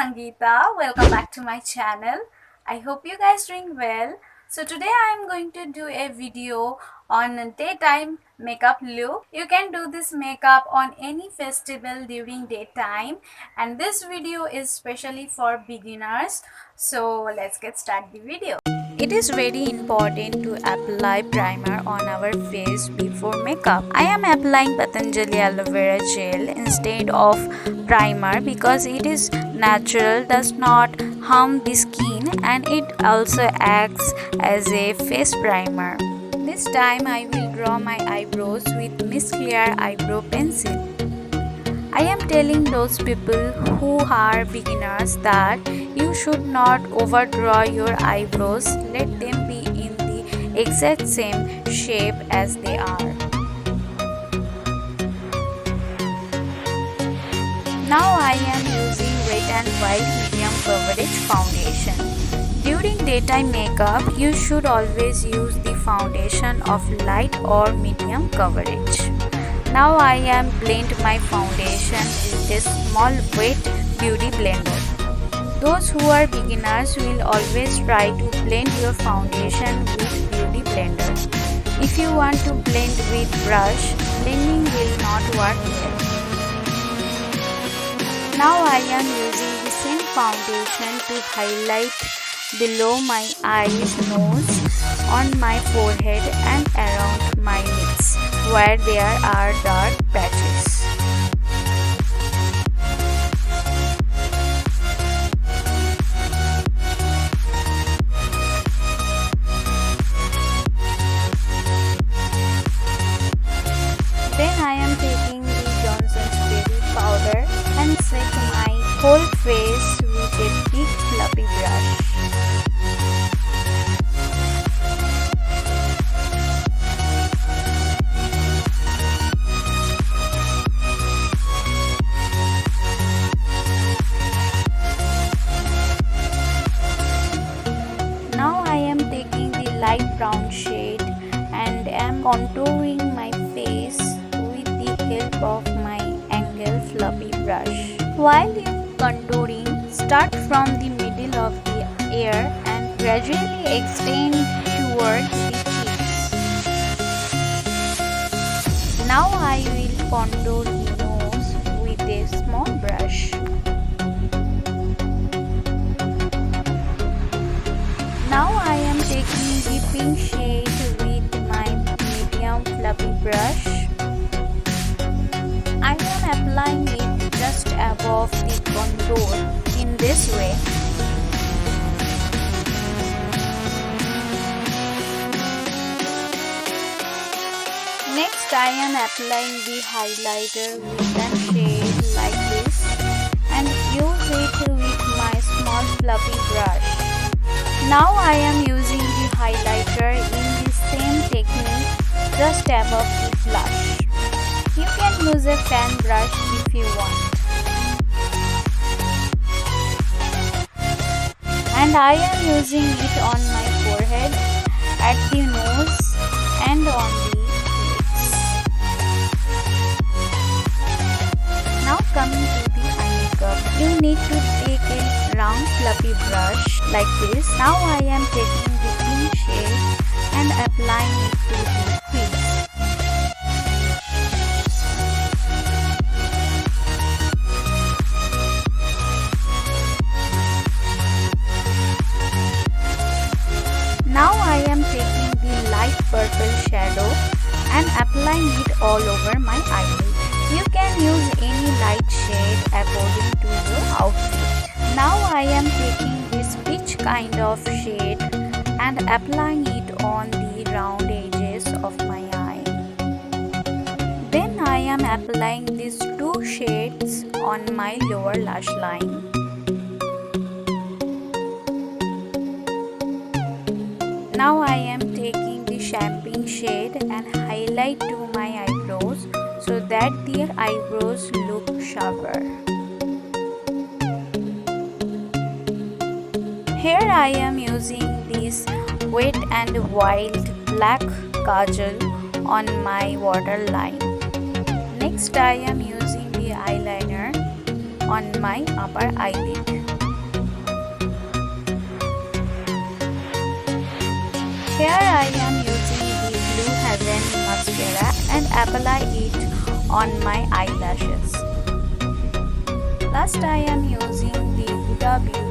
Sangeeta. Welcome back to my channel. I hope you guys doing well. So today I am going to do a video on daytime makeup look. You can do this makeup on any festival during daytime, and this video is specially for beginners. So let's get started the video. It is very important to apply primer on our face before makeup. I am applying Patanjali aloe vera gel instead of primer because it is natural, does not harm the skin, and it also acts as a face primer. This time I will draw my eyebrows with Miss Clear eyebrow pencil. I am telling those people who are beginners that you should not overdraw your eyebrows. Let them be in the exact same shape as they are. Now I am using red and white medium coverage foundation. During daytime makeup, you should always use the foundation of light or medium coverage. Now I am blend my foundation with a small wet beauty blender. Those who are beginners will always try to blend your foundation with beauty blender. If you want to blend with brush, blending will not work well. Now I am using the same foundation to highlight below my eyes, nose, on my forehead and around my lips where there are dark patches. Then I am taking the Johnson's Baby powder and set my whole face with a big fluffy brush. Now I am taking the light brown shade and am contouring my face with the help of my angle fluffy brush. While you contouring, start from the middle of the ear and gradually extend towards the cheeks. Now I will contour the nose with a small brush. Now I am taking the pink shade with my medium fluffy brush. I am applying it just above the contour in this way. Next I am applying the highlighter with a shade like this and use it with my small fluffy brush. Now I am using the highlighter in the same technique just above the blush. You can use a fan brush if you want. And I am using it on my forehead, at the nose and on the lips. Now coming to the eye makeup, you need to take a round fluffy brush like this. Now I am taking the pink shade and applying it to the crease. Now I am taking the light purple shadow and applying it all over my eyelid. You can use any light shade according to your outfit. Now I am taking this peach kind of shade and applying it on the round edges of my eye. Then I am applying these two shades on my lower lash line. Now I am taking the champagne shade and highlight to my eyebrows so that their eyebrows look sharper. Here I am using this Wet and Wild black kajal on my waterline. Next I am using the eyeliner on my upper eyelid. Here I am using the Blue Heaven mascara and apply it on my eyelashes. Last I am using the Huda Beauty